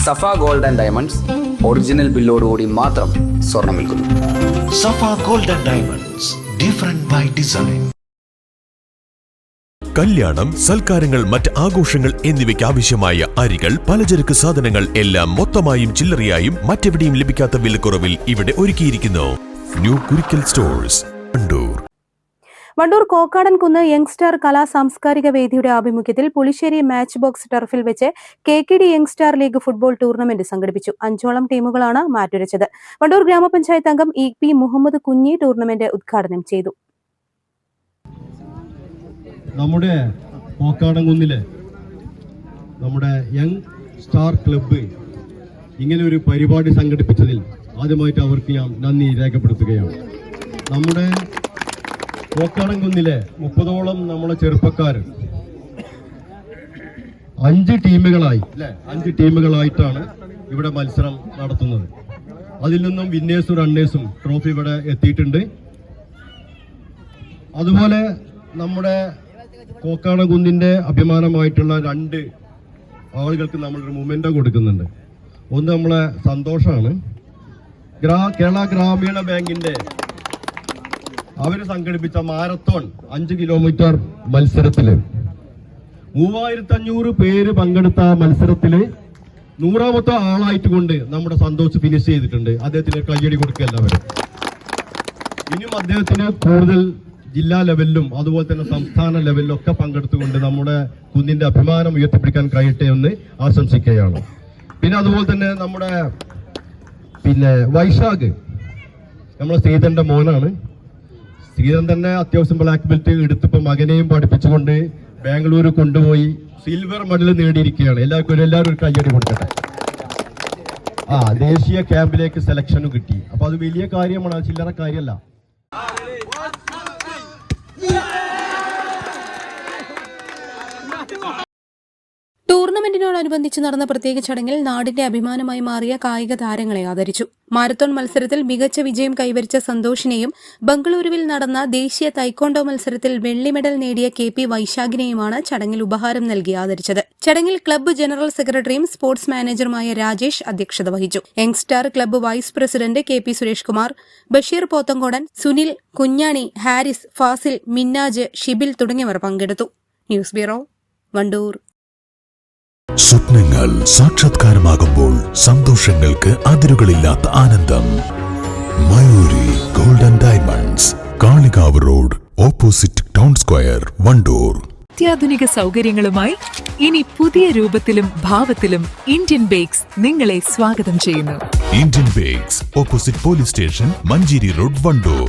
Safa gold and diamonds original ബില്ലോടുകൂടി മാത്രം സ്വർണം വിൽക്കുന്നു. Safa gold and diamonds, different by design. കല്യാണം, സൽക്കാരങ്ങൾ, മറ്റ് ആഘോഷങ്ങൾ എന്നിവയ്ക്ക് ആവശ്യമായ അരികൾ, പലചരക്ക് സാധനങ്ങൾ എല്ലാം മൊത്തമായും ചില്ലറയായും മറ്റെവിടെയും ലഭിക്കാത്ത വിലക്കുറവിൽ ഇവിടെ ഒരുക്കിയിരിക്കുന്നു. New Kurikkal stores, Wandoor. Wandoor Kokkadan Kunnu Youngstar കലാ സാംസ്കാരിക വേദിയുടെ ആഭിമുഖ്യത്തിൽ പുളിശ്ശേരി മാച്ച് ബോക്സ് ടർഫിൽ വെച്ച് KKD youngster league football tournament സംഘടിപ്പിച്ചു. 5ഓളം ടീമുകളാണ് മാറ്റുരച്ചത്. വണ്ടൂർ ഗ്രാമപഞ്ചായത്ത് അംഗം EP മുഹമ്മദ് കുഞ്ഞി ടൂർണമെന്റ് ഉദ്ഘാടനം ചെയ്തു. നമ്മുടെ കോക്കാടൻകുന്നിലെ നമ്മുടെ യങ് സ്റ്റാർ ക്ലബ്ബ് ഇങ്ങനെ ഒരു പരിപാടി സംഘടിപ്പിച്ചതിൽ ആദ്യമായിട്ട് അവർക്ക് ഞാൻ നന്ദി രേഖപ്പെടുത്തുകയാണ്. നമ്മുടെ കോക്കാടൻകുന്നിലെ 30ഓളം നമ്മുടെ ചെറുപ്പക്കാർ 5 ടീമുകളായിട്ടാണ് ഇവിടെ മത്സരം നടത്തുന്നത്. അതിൽ നിന്നും വിന്നേഴ്സും റണ്ണേഴ്സും ട്രോഫി ഇവിടെ എത്തിയിട്ടുണ്ട്. അതുപോലെ നമ്മുടെ കോക്കാടൻകുന്നിന്റെ അഭിമാനമായിട്ടുള്ള 2 ആളുകൾക്ക് നമ്മളൊരു മൊമെന്റോ കൊടുക്കുന്നുണ്ട്. ഒന്ന് നമ്മളെ സന്തോഷമാണ്. കേരള ഗ്രാമീണ ബാങ്കിന്റെ അവർ സംഘടിപ്പിച്ച മാരത്തോൺ 5 കിലോമീറ്റർ മത്സരത്തില് 3500 പേര് പങ്കെടുത്ത മത്സരത്തില് 100ാമത്തെ ആളായിട്ട് കൊണ്ട് നമ്മുടെ സന്തോഷ് ഫിനിഷ് ചെയ്തിട്ടുണ്ട്. അദ്ദേഹത്തിന് കയ്യടി കൊടുക്കുക എല്ലാവരും. ഇനിയും അദ്ദേഹത്തിന് കൂടുതൽ ജില്ലാ ലെവലിലും അതുപോലെ തന്നെ സംസ്ഥാന ലെവലിലും ഒക്കെ പങ്കെടുത്തുകൊണ്ട് നമ്മുടെ കുന്നിന്റെ അഭിമാനം ഉയർത്തിപ്പിടിക്കാൻ കഴിയട്ടെ എന്ന് ആശംസിക്കുകയാണ്. പിന്നെ അതുപോലെ തന്നെ നമ്മുടെ വൈശാഖ് നമ്മളെ ശ്രീധരന്റെ മോനാണ്. ശ്രീധരൻ തന്നെ അത്യാവശ്യം ബ്ലാക്ക് ബെൽറ്റ് എടുത്തിപ്പോ മകനെയും പഠിപ്പിച്ചുകൊണ്ട് ബാംഗ്ലൂർ കൊണ്ടുപോയി സിൽവർ മെഡൽ നേടിയിരിക്കുകയാണ്. എല്ലാവരും ഒരു കയ്യടി കൊടുക്കട്ടെ. ദേശീയ ക്യാമ്പിലേക്ക് സെലക്ഷനും കിട്ടി. അപ്പൊ അത് വലിയ കാര്യമാണ്, ചില്ലറ കാര്യമല്ല. ടൂർണമെന്റിനോടനുബന്ധിച്ച് നടന്ന പ്രത്യേക ചടങ്ങിൽ നാടിന്റെ അഭിമാനമായി മാറിയ കായിക താരങ്ങളെ ആദരിച്ചു. മാരത്തോൺ മത്സരത്തിൽ മികച്ച വിജയം കൈവരിച്ച സന്തോഷിനെയും ബംഗളൂരുവിൽ നടന്ന ദേശീയ തൈക്കോണ്ടോ മത്സരത്തിൽ വെള്ളി മെഡൽ നേടിയ KP വൈശാഖിനെയുമാണ് ചടങ്ങിൽ ഉപഹാരം നൽകി ആദരിച്ചത്. ചടങ്ങിൽ ക്ലബ്ബ് ജനറൽ സെക്രട്ടറിയും സ്പോർട്സ് മാനേജറുമായ രാജേഷ് അധ്യക്ഷത വഹിച്ചു. Youngstar club vice president KP Suresh Kumar, Basheer Pothangodan, Sunil, Kunhani, Haris, Fazil, Minnaj, Shibil തുടങ്ങിയവർ പങ്കെടുത്തു. News bureau, Wandoor. സ്വപ്നങ്ങൾ സാക്ഷാത്കാരമാകുമ്പോൾ സന്തോഷങ്ങൾക്ക് അതിരുകളില്ലാത്ത ആനന്ദം. Mayoori gold and diamonds, Kalikavu road, opposite town square, Wandoor. അത്യാധുനിക സൗകര്യങ്ങളുമായി ഇനി പുതിയ രൂപത്തിലും ഭാവത്തിലും ഇന്ത്യൻ ബേക്സ് നിങ്ങളെ സ്വാഗതം ചെയ്യുന്നു. Indian bakes, opposite police station, Manjeri road, Wandoor.